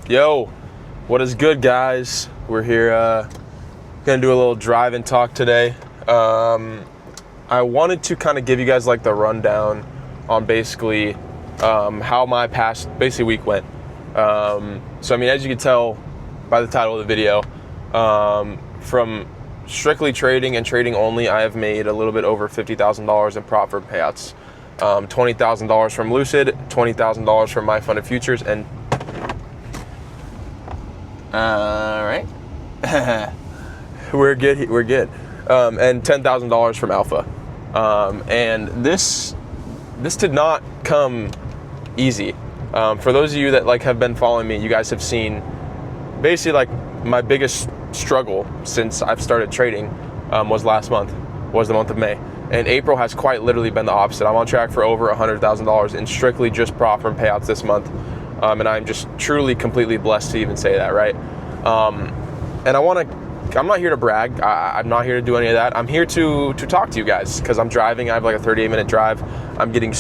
Yo, what is good, guys? We're here gonna do a little drive and talk today. I wanted to kind of give you guys like the rundown on basically how my past week went. So I mean, as you can tell by the title of the video, from strictly trading and trading only, I have made a little bit over $50,000 in profit payouts. $20,000 from Lucid, $20,000 from my funded futures, and all right, we're good. And $10,000 from Alpha. And this did not come easy. For those of you that like have been following me, you guys have seen basically like my biggest struggle since I've started trading was the month of May. And April has quite literally been the opposite. I'm on track for over $100,000 in strictly just profit and payouts this month. And I'm just truly, completely blessed to even say that, right? And I'm not here to brag. I'm not here to do any of that. I'm here to talk to you guys because I'm driving. I have like a 38-minute drive. I'm getting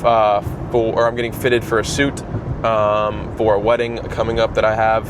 I'm getting fitted for a suit for a wedding coming up that I have.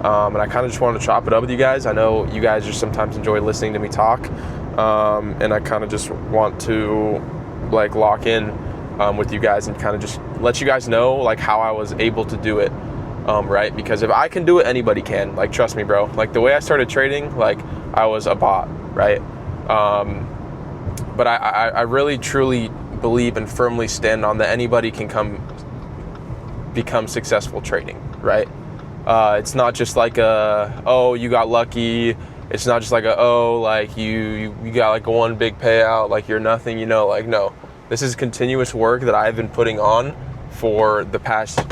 And I kind of just wanted to chop it up with you guys. I know you guys just sometimes enjoy listening to me talk. And I kind of just want to like lock in with you guys and kind of just let you guys know like how I was able to do it, right? Because if I can do it, anybody can. Like, trust me, bro. Like the way I started trading, like I was a bot, right? But I really truly believe and firmly stand on that anybody can become successful trading, right? It's not just like oh, you got lucky. It's not just like like you got like one big payout, like you're nothing, like no. This is continuous work that I've been putting on for the past,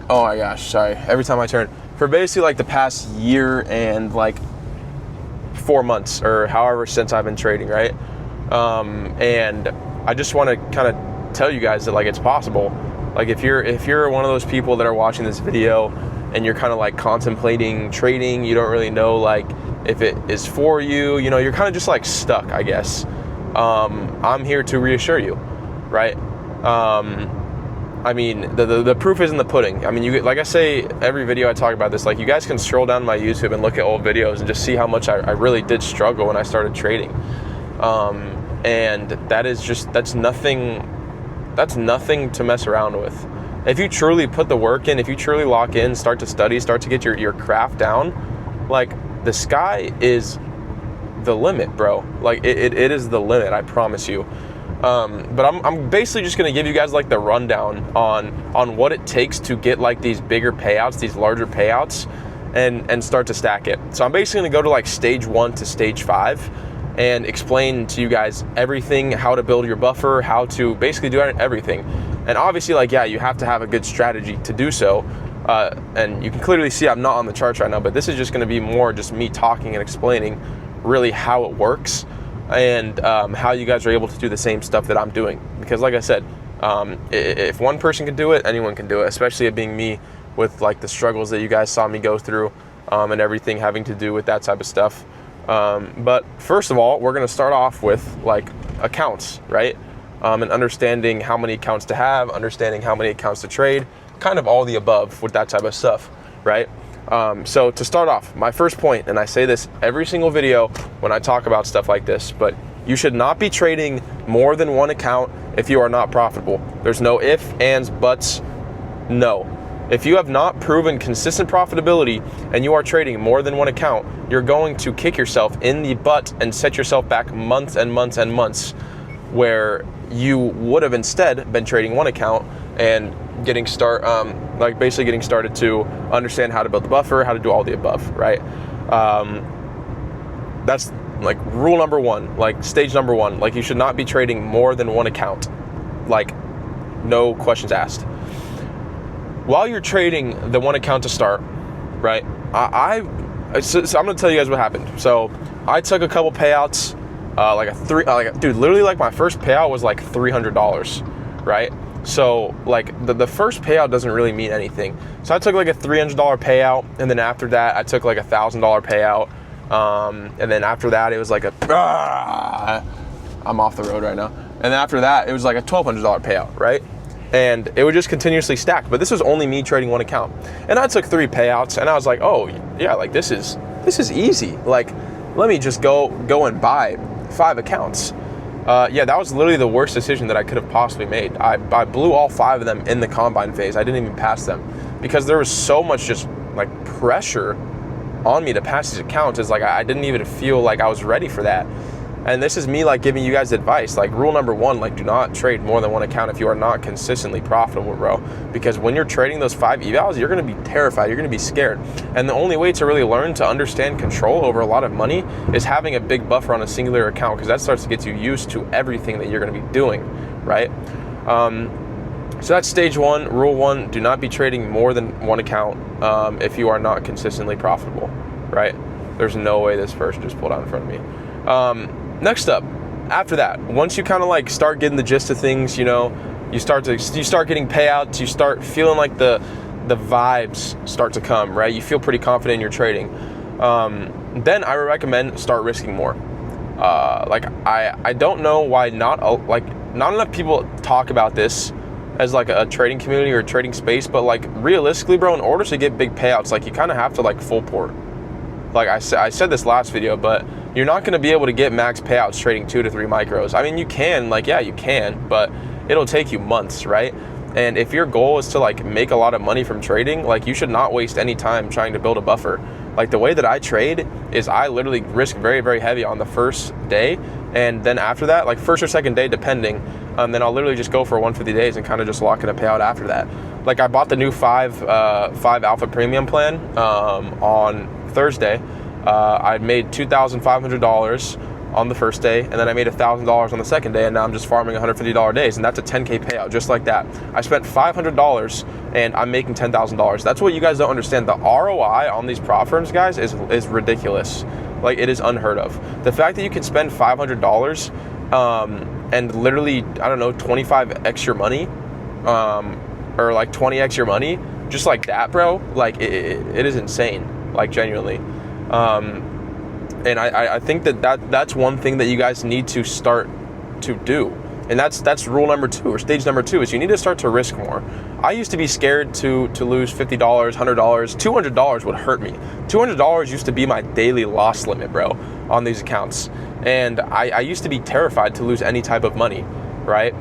oh my gosh, sorry. Every time I turn, for basically like the past year and like 4 months or however since I've been trading, right? And I just want to kind of tell you guys that like it's possible. Like if you're one of those people that are watching this video and you're kind of like contemplating trading, you don't really know like if it is for you, you're kind of just like stuck, I guess. I'm here to reassure you, right? I mean, the proof is in the pudding. I mean, like I say, every video I talk about this, like you guys can scroll down my YouTube and look at old videos and just see how much I really did struggle when I started trading. And that's nothing to mess around with. If you truly put the work in, if you truly lock in, start to study, start to get your craft down, like the sky is the limit, bro. Like it is the limit, I promise you. But I'm basically just gonna give you guys like the rundown on what it takes to get like these bigger payouts, these larger payouts, and start to stack it. So I'm basically gonna go to like stage 1 to stage 5 and explain to you guys everything, how to build your buffer, how to basically do everything. And obviously, like, yeah, you have to have a good strategy to do so. And you can clearly see I'm not on the charts right now, but this is just gonna be more just me talking and explaining really how it works and how you guys are able to do the same stuff that I'm doing. Because like I said, if one person can do it, anyone can do it, especially it being me with like the struggles that you guys saw me go through and everything having to do with that type of stuff. But first of all, we're gonna start off with like accounts, right? And understanding how many accounts to have, understanding how many accounts to trade, kind of all the above with that type of stuff, right? So to start off, my first point, and I say this every single video when I talk about stuff like this, but you should not be trading more than one account if you are not profitable. There's no ifs, ands, buts, no. If you have not proven consistent profitability and you are trading more than one account, you're going to kick yourself in the butt and set yourself back months and months and months where you would have instead been trading one account and basically getting started to understand how to build the buffer, how to do all the above, right? That's like rule number 1, like stage number 1. Like you should not be trading more than one account, like no questions asked. While you're trading the one account to start, right? So I'm gonna tell you guys what happened. So I took a couple payouts, literally like my first payout was like $300, right? So like the first payout doesn't really mean anything. So I took like a $300 payout, and then after that I took like a $1,000 payout, and then after that it was like I'm off the road right now. And then after that it was like a $1,200 payout, right? and it would just continuously stack. But this was only me trading one account, and I took 3 payouts, and I was like, oh yeah, like this is easy. Like, let me just go and buy 5 accounts. Yeah, that was literally the worst decision that I could have possibly made. I blew all 5 of them in the combine phase. I didn't even pass them because there was so much just like pressure on me to pass these accounts. It's like I didn't even feel like I was ready for that. And this is me like giving you guys advice. Like, rule number 1, like, do not trade more than one account if you are not consistently profitable, bro. Because when you're trading those 5 evals, you're gonna be terrified, you're gonna be scared. And the only way to really learn to understand control over a lot of money is having a big buffer on a singular account, because that starts to get you used to everything that you're gonna be doing, right? So that's stage 1. Rule 1, do not be trading more than one account if you are not consistently profitable, right? There's no way this person just pulled out in front of me. Next up, after that, once you kind of like start getting the gist of things, you know, you start getting payouts, you start feeling like the vibes start to come, right? You feel pretty confident in your trading. Then I would recommend start risking more. Like I don't know why not enough people talk about this as like a trading community or a trading space, but like realistically, bro, in order to get big payouts, like you kind of have to like full port. Like I said this last video, but you're not going to be able to get max payouts trading 2 to 3 micros. I mean, you can, like, yeah, you can, but it'll take you months, right? And if your goal is to like make a lot of money from trading, like you should not waste any time trying to build a buffer. Like the way that I trade is I literally risk very, very heavy on the first day. And then after that, like first or second day, depending, then I'll literally just go for 150 days and kind of just lock in a payout after that. Like I bought the new 5 Alpha Premium plan on Thursday. I made $2,500 on the first day, and then I made $1,000 on the second day, and now I'm just farming $150 days, and that's a 10K payout, just like that. I spent $500 and I'm making $10,000. That's what you guys don't understand. The ROI on these prop firms, guys, is ridiculous. Like, it is unheard of. The fact that you can spend $500 and literally, I don't know, 25x your money, or like 20x your money, just like that, bro, like it is insane, like genuinely. And I think that's one thing that you guys need to start to do. And that's rule number 2, or stage number 2, is you need to start to risk more. I used to be scared to lose $50, $100, $200 would hurt me. $200 used to be my daily loss limit, bro, on these accounts. And I used to be terrified to lose any type of money, right?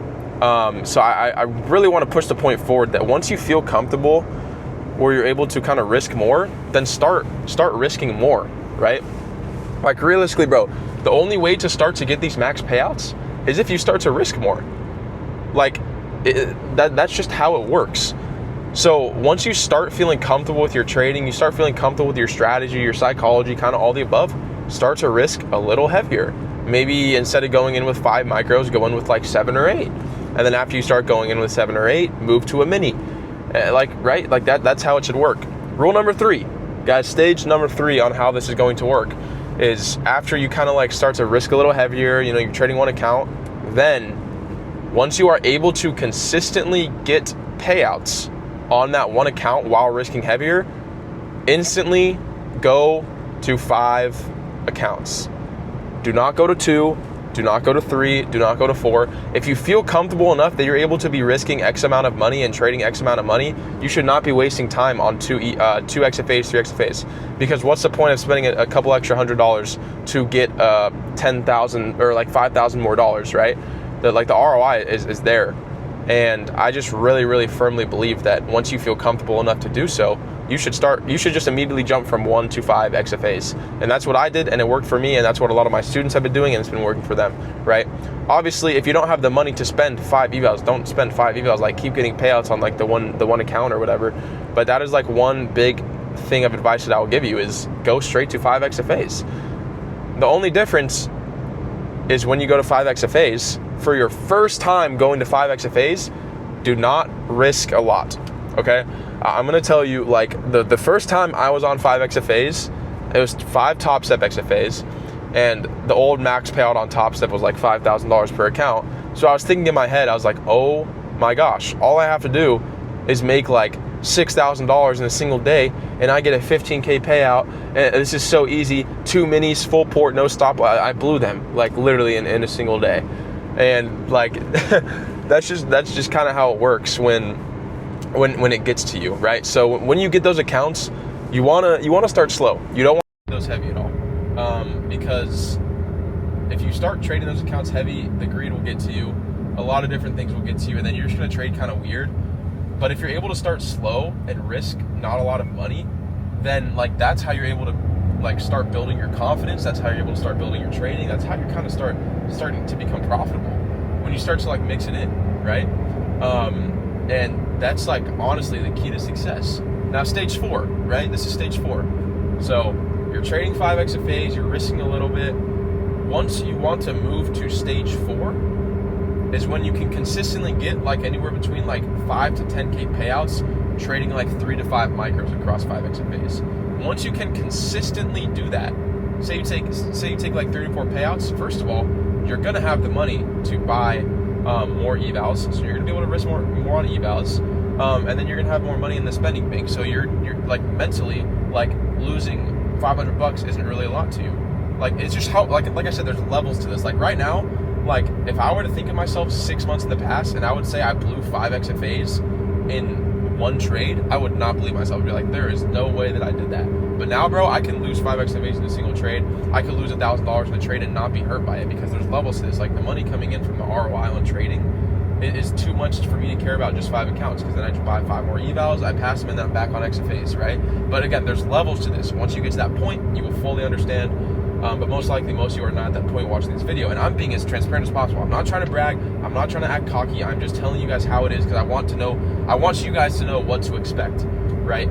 So I really want to push the point forward that once you feel comfortable where you're able to kind of risk more, then start risking more, right? Like realistically, bro, the only way to start to get these max payouts is if you start to risk more. Like that's just how it works. So once you start feeling comfortable with your trading, you start feeling comfortable with your strategy, your psychology, kind of all the above, start to risk a little heavier. Maybe instead of going in with 5 micros, go in with like 7 or 8. And then after you start going in with 7 or 8, move to a mini. Like, right? Like that's how it should work. Rule number 3, guys, stage number 3 on how this is going to work is after you kind of like start to risk a little heavier, you know, you're trading one account, then once you are able to consistently get payouts on that one account while risking heavier, instantly go to 5 accounts. Do not go to 2, do not go to 3, do not go to 4. If you feel comfortable enough that you're able to be risking X amount of money and trading X amount of money, you should not be wasting time on 2 XFAs, 3 XFAs. Because what's the point of spending a couple extra $100 to get 10,000 or like 5,000 more dollars, right? The ROI is there. And I just really, really firmly believe that once you feel comfortable enough to do so, you should just immediately jump from 1 to 5 XFAs. And that's what I did, and it worked for me, and that's what a lot of my students have been doing, and it's been working for them, right? Obviously, if you don't have the money to spend 5 evals, don't spend 5 evals, like keep getting payouts on like the one account or whatever. But that is like one big thing of advice that I will give you is go straight to 5 XFAs. The only difference is when you go to 5 XFAs, for your first time going to 5 XFAs, do not risk a lot, okay? I'm gonna tell you, like, the first time I was on 5 XFAs, it was 5 Top Step XFAs, and the old max payout on Top Step was like $5,000 per account. So I was thinking in my head, I was like, oh my gosh, all I have to do is make like $6,000 in a single day, and I get a 15K payout, and this is so easy. 2 minis, full port, no stop. I blew them, like, literally in a single day. And like that's just kind of how it works when it gets to you, right? So when you get those accounts, you wanna start slow. You don't want those heavy at all, because if you start trading those accounts heavy, the greed will get to you. A lot of different things will get to you, and then you're just gonna trade kind of weird. But if you're able to start slow and risk not a lot of money, then like that's how you're able to like start building your confidence. That's how you're able to start building your trading. That's how you're kind of starting to become profitable when you start to like mix it in, right? And that's like honestly the key to success. Now stage 4, right? This is stage 4. So you're trading 5x a phase, you're risking a little bit. Once you want to move to stage 4 is when you can consistently get like anywhere between like 5 to 10K payouts, trading like 3 to 5 micros across 5x a phase. Once you can consistently do that, say you take like 3 to 4 payouts, first of all, you're gonna have the money to buy more evals, so you're gonna be able to risk more on evals, and then you're gonna have more money in the spending bank. So you're like mentally like losing $500 isn't really a lot to you. Like it's just how like I said, there's levels to this. Like right now, like if I were to think of myself 6 months in the past and I would say I blew 5x a phase in one trade, I would not believe myself. I'd be like, there is no way that I did that. But now, bro, I can lose 5x a phase in a single trade. I could lose $1,000 in a trade and not be hurt by it, because there's levels to this. Like the money coming in from the ROI on trading, it is too much for me to care about just 5 accounts, because then I just buy 5 more evals, I pass them, and then I'm back on X a phase, right? But again, there's levels to this. Once you get to that point, you will fully understand. But most likely, most of you are not at that point watching this video. And I'm being as transparent as possible. I'm not trying to brag. I'm not trying to act cocky. I'm just telling you guys how it is, because I want you guys to know what to expect, right?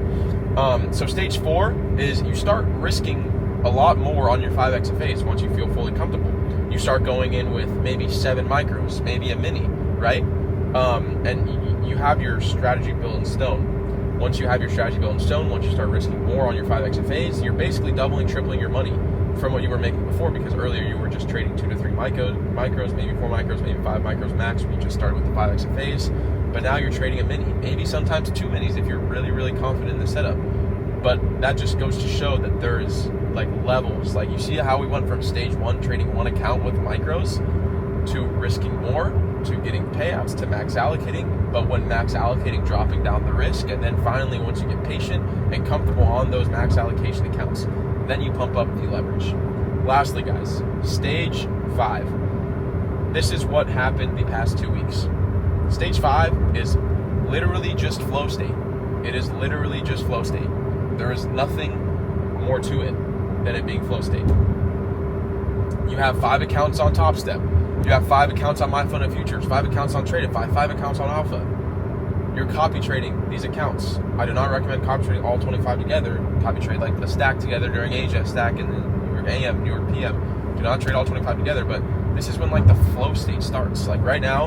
So stage 4 is you start risking a lot more on your 5x a phase once you feel fully comfortable. You start going in with maybe 7 micros, maybe a mini, right? And you have your strategy built in stone. Once you have your strategy built in stone, once you start risking more on your 5x a phase, you're basically doubling, tripling your money from what you were making before, because earlier you were just trading 2 to 3 micros, maybe 4 micros, maybe 5 micros max when you just started with the 5x a phase. But now you're trading a mini, maybe sometimes 2 minis if you're really, really confident in the setup. But that just goes to show that there is like levels. Like you see how we went from stage 1 trading 1 account with micros to risking more, to getting payouts, to max allocating, but when max allocating, dropping down the risk, and then finally once you get patient and comfortable on those max allocation accounts, then you pump up the leverage. Lastly, guys, stage 5. This is what happened the past 2 weeks. Stage 5 is literally just flow state. It is literally just flow state. There is nothing more to it than it being flow state. You have 5 accounts on Top Step. You have 5 accounts on MyFund Futures, 5 accounts on Tradeify, 5 accounts on Alpha. You're copy trading these accounts. I do not recommend copy trading all 25 together. Copy trade like a stack together during Asia, stack in the New York AM, New York PM. Do not trade all 25 together, but this is when like the flow state starts. Like right now,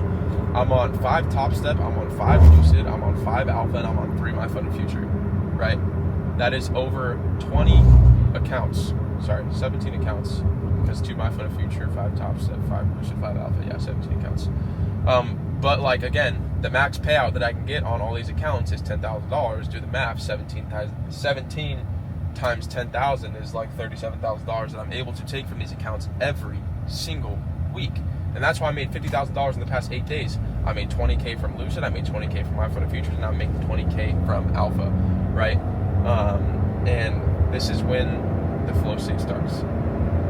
I'm on 5 Top Step, I'm on 5 Lucid, I'm on 5 Alpha, and I'm on 3 MyFund Future, right? That is over 20 accounts. Sorry, 17 accounts. Because 2 MyFund Future, 5 Top Step, 5 Lucid, 5 Alpha, yeah, 17 accounts. But like again, the max payout that I can get on all these accounts is $10,000. Do the math, 17 times 10,000 is like $37,000 that I'm able to take from these accounts every single week. And that's why I made $50,000 in the past 8 days. I made 20K from Lucid, I made 20K from MyFund Futures, and I'm making 20K from Alpha, right? And this is when the flow state starts,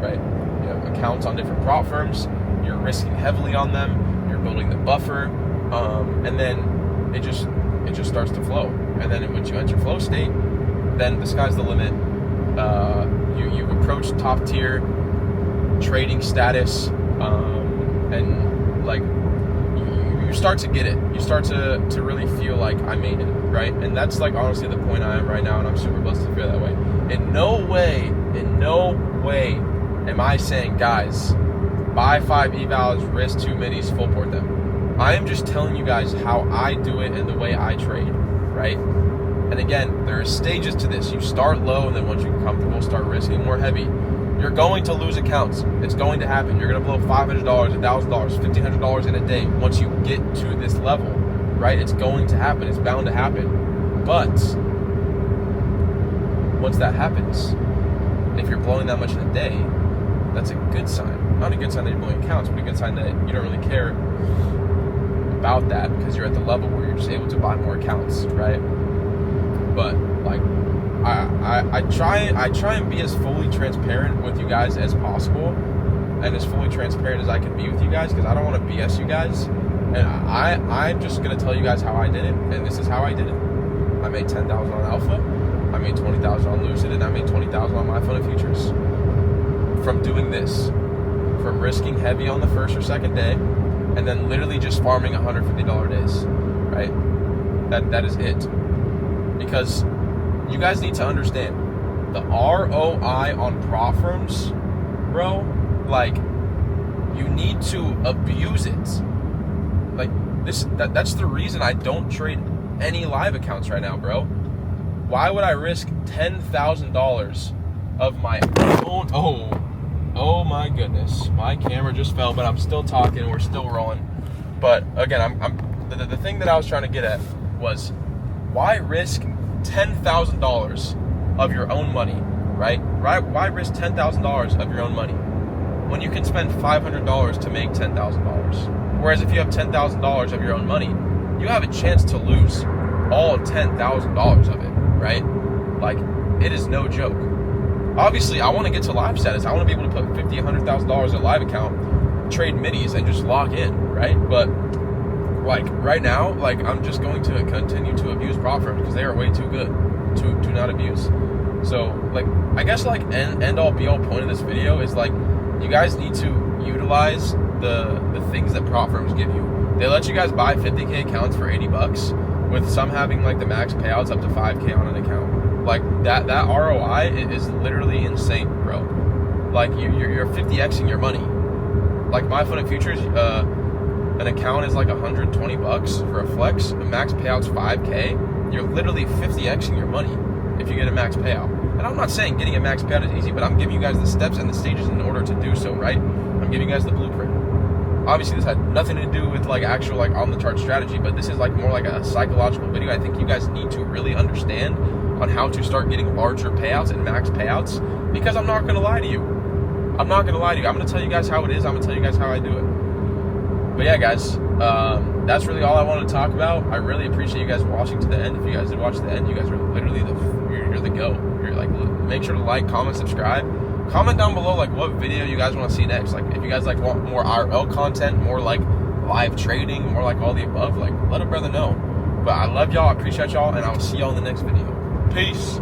right? You have accounts on different prop firms, you're risking heavily on them, you're building the buffer, and then it just starts to flow. And then once you enter flow state, then the sky's the limit. You approach top tier trading status, and like you start to get it. You start to really feel like I made it, right? And that's like honestly the point I am right now, and I'm super blessed to feel that way. In no way am I saying, guys, buy 5 evals, risk 2 minis, full port them. I am just telling you guys how I do it and the way I trade, right? And again, there are stages to this. You start low, and then once you get comfortable, start risking more heavy. You're going to lose accounts. It's going to happen. You're going to blow $500, $1,000, $1,500 in a day once you get to this level, right? It's going to happen. It's bound to happen. But once that happens, if you're blowing that much in a day, that's a good sign. Not a good sign that you're blowing accounts, but a good sign that you don't really care about that because you're at the level where you're just able to buy more accounts, right? But like, I try and be as fully transparent with you guys as possible, and as fully transparent as I can be with you guys, because I don't want to BS you guys. And I'm just gonna tell you guys how I did it, and this is how I did it. I made $10,000 on Alpha, I made $20,000 on Lucid, and I made $20,000 on my fund futures from doing this, from risking heavy on the first or second day, and then literally just farming $150 days, right? That is it. Because you guys need to understand the ROI on prop firms, bro. Like, you need to abuse it. Like that's the reason I don't trade any live accounts right now, bro. Why would I risk $10,000 of my own? Oh my goodness, my camera just fell, but I'm still talking. We're still rolling. But again, the thing that I was trying to get at was, why risk $10,000 of your own money, right? Why risk $10,000 of your own money when you can spend $500 to make $10,000? Whereas if you have $10,000 of your own money, you have a chance to lose all $10,000 of it, right? Like, it is no joke. Obviously, I want to get to live status. I want to be able to put $50,000, $100,000 in a live account, trade minis, and just lock in, right? But like right now, like, I'm just going to continue to abuse prop firms because they are way too good to not abuse. So, like, I guess, like, end all be all point of this video is, like, you guys need to utilize the things that prop firms give you. They let you guys buy 50K accounts for $80, with some having like the max payouts up to 5K on an account. Like that ROI is literally insane, bro. Like you're 50xing your money. Like my fund futures, an account is like $120 for a flex. The max payout's 5K. You're literally 50xing your money if you get a max payout. And I'm not saying getting a max payout is easy, but I'm giving you guys the steps and the stages in order to do so, right? I'm giving you guys the blueprint. Obviously, this had nothing to do with like actual like on the chart strategy, but this is like more like a psychological video. I think you guys need to really understand on how to start getting larger payouts and max payouts, because I'm not going to lie to you. I'm not going to lie to you. I'm going to tell you guys how it is. I'm going to tell you guys how I do it. But yeah, guys, that's really all I wanted to talk about. I really appreciate you guys watching to the end. If you guys did watch to the end, you guys are literally you're the go. You're like, make sure to like, comment, subscribe. Comment down below like what video you guys want to see next. Like if you guys like want more IRL content, more like live trading, more like all the above, like let a brother know. But I love y'all, I appreciate y'all, and I will see y'all in the next video. Peace.